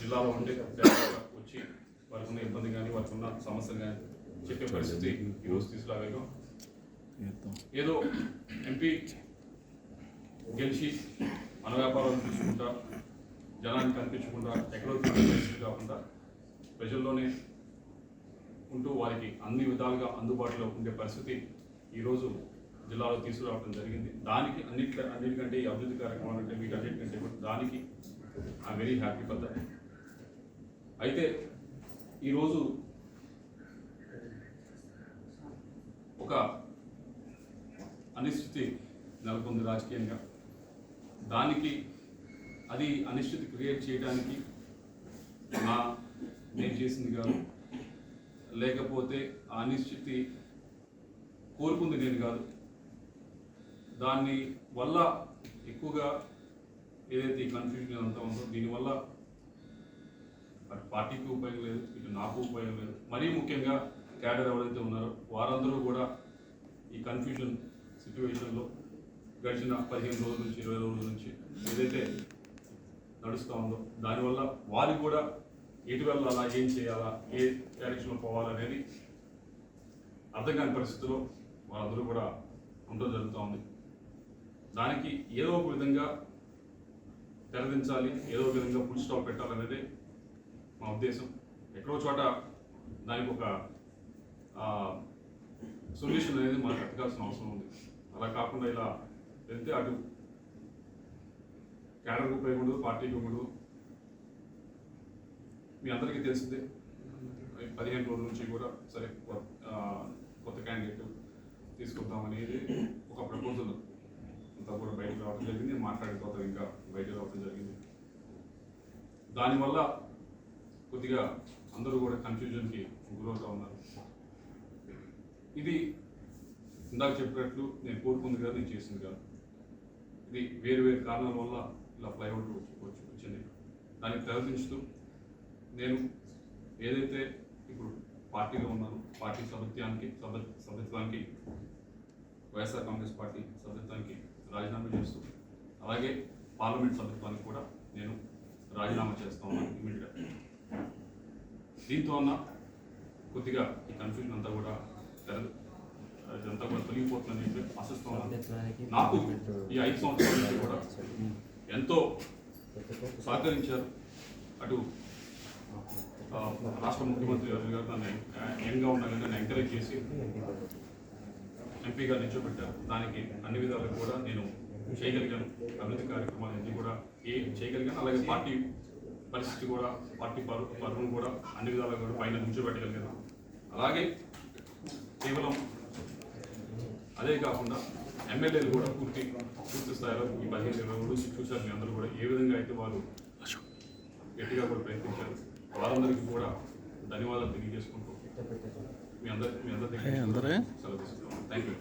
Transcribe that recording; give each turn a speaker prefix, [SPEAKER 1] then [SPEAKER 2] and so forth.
[SPEAKER 1] జిల్లాలో ఉండే వచ్చి వారికి ఉన్న ఇబ్బంది కానీ వారికి ఉన్న సమస్యలు కానీ చెప్పే పరిస్థితి ఈరోజు తీసుకురాగలిగాం. ఏదో ఎంపీ గెలిచి మన వ్యాపారాలు చూసుకుంటా జనానికి కనిపించకుండా ఎక్కడో పరిస్థితి కాకుండా ప్రజల్లోనే ఉంటూ వారికి అన్ని విధాలుగా అందుబాటులో ఉండే పరిస్థితి ఈరోజు జిల్లాలో తీసుకురావడం జరిగింది. దానికి అన్నిటికంటే ఈ అభివృద్ధి కార్యక్రమాలు అంటే వీటన్నిటికంటే దానికి I'm very happy for that. అయితే ఈరోజు ఒక అనిశ్చితి నెలకొంది రాజకీయంగా. దానికి అది అనిశ్చితి క్రియేట్ చేయడానికి నేను చేసింది కాదు, లేకపోతే ఆ అనిశ్చితి కోరుకుంది నేను కాదు. దాన్ని వల్ల ఎక్కువగా ఏదైతే ఈ కన్ఫ్యూజన్ అంతా ఉందో దీనివల్ల అటు పార్టీకి ఉపయోగం లేదు, ఇటు నాకు ఉపయోగం లేదు. మరీ ముఖ్యంగా క్యాడర్ ఎవరైతే ఉన్నారో వారందరూ కూడా ఈ కన్ఫ్యూజన్ సిచ్యువేషన్లో గడిచిన 15 రోజుల నుంచి 20 రోజుల నుంచి ఏదైతే నడుస్తూ ఉందో దానివల్ల వారికి కూడా ఎటు వెళ్ళాలా, ఏం చేయాలా, ఏ డైరెక్షన్లో పోవాలనేది అర్థం కాని పరిస్థితిలో వాళ్ళందరూ కూడా ఉండడం జరుగుతూ ఉంది. దానికి ఏదో ఒక విధంగా తెరదించాలి, ఏదో ఒక విధంగా ఫుల్ స్టాప్ పెట్టాలనేదే మా ఉద్దేశం. ఎక్కడో చోట దానికి ఒక సొల్యూషన్ అనేది మనకు ఎత్తకాల్సిన అవసరం ఉంది. అలా కాకుండా ఇలా వెళ్తే అటు క్యాడర్కి ఉపయోగపడదు, పార్టీకి ఉపయోగపడదు. మీ అందరికీ తెలిసిందే 15 రోజుల నుంచి కూడా సరే కొత్త క్యాండిడేట్ తీసుకుందాం అనేది ఒక ప్రపోజల్ అంతా కూడా బయటకు రావడం జరిగింది. మాట్లాడిన తర్వాత ఇంకా బయటకు రావడం జరిగింది. దానివల్ల కొద్దిగా అందరూ కూడా కన్ఫ్యూజన్కి గురవుతూ ఉన్నారు. ఇది ఇందాక చెప్పినట్లు నేను కోరుకుంది కాదు, నేను చేసింది కాదు. ఇది వేరు వేరు కారణాల వల్ల ఇలా ఫ్లైఓవర్ వచ్చింది. దాన్ని తెరదించుతూ నేను ఏదైతే ఇప్పుడు పార్టీలో ఉన్నానో పార్టీ సభ్యత్వానికి వైఎస్ఆర్ కాంగ్రెస్ పార్టీ సభ్యత్వానికి రాజీనామా చేస్తూ అలాగే పార్లమెంట్ సభ్యత్వానికి కూడా నేను రాజీనామా చేస్తా ఉన్నాను ఇమీడియట్గా. దీంతో అన్న కొద్దిగా ఈ కన్ఫ్యూజన్ అంతా కూడా ఇదంతా కూడా తొలగిపోతుందని చెప్పి ఆశిస్తూ ఉన్నాను. నాకు ఈ 5 సంవత్సరాల నుంచి కూడా ఎంతో సహకరించారు. అటు రాష్ట్ర ముఖ్యమంత్రి గారు నన్ను యంగ్గా ఉన్నా కానీ నన్ను ఎంకరేజ్ చేసి ఎంపీగా నిల్చోబెట్టారు. దానికి అన్ని విధాలుగా కూడా నేను చేయగలిగాను. అభివృద్ధి కార్యక్రమాలన్నీ కూడా చేయగలిగాను. అలాగే పార్టీ పరిస్థితి కూడా పార్టీ పరువును కూడా అన్ని విధాలుగా కూడా పైన నిల్చోబెట్టగలిగాను. అలాగే కేవలం అదే కాకుండా ఎమ్మెల్యేలు కూడా పూర్తి స్థాయిలో ఈ 15-20 రోజులు చూశారు. మీ అందరూ కూడా ఏ విధంగా అయితే వాళ్ళు గట్టిగా కూడా ప్రయత్నించారు. వారందరికీ కూడా ధన్యవాదాలు తెలియజేసుకుంటూ మీ అందరి సెలవు తీసుకుంటాం. Thank you.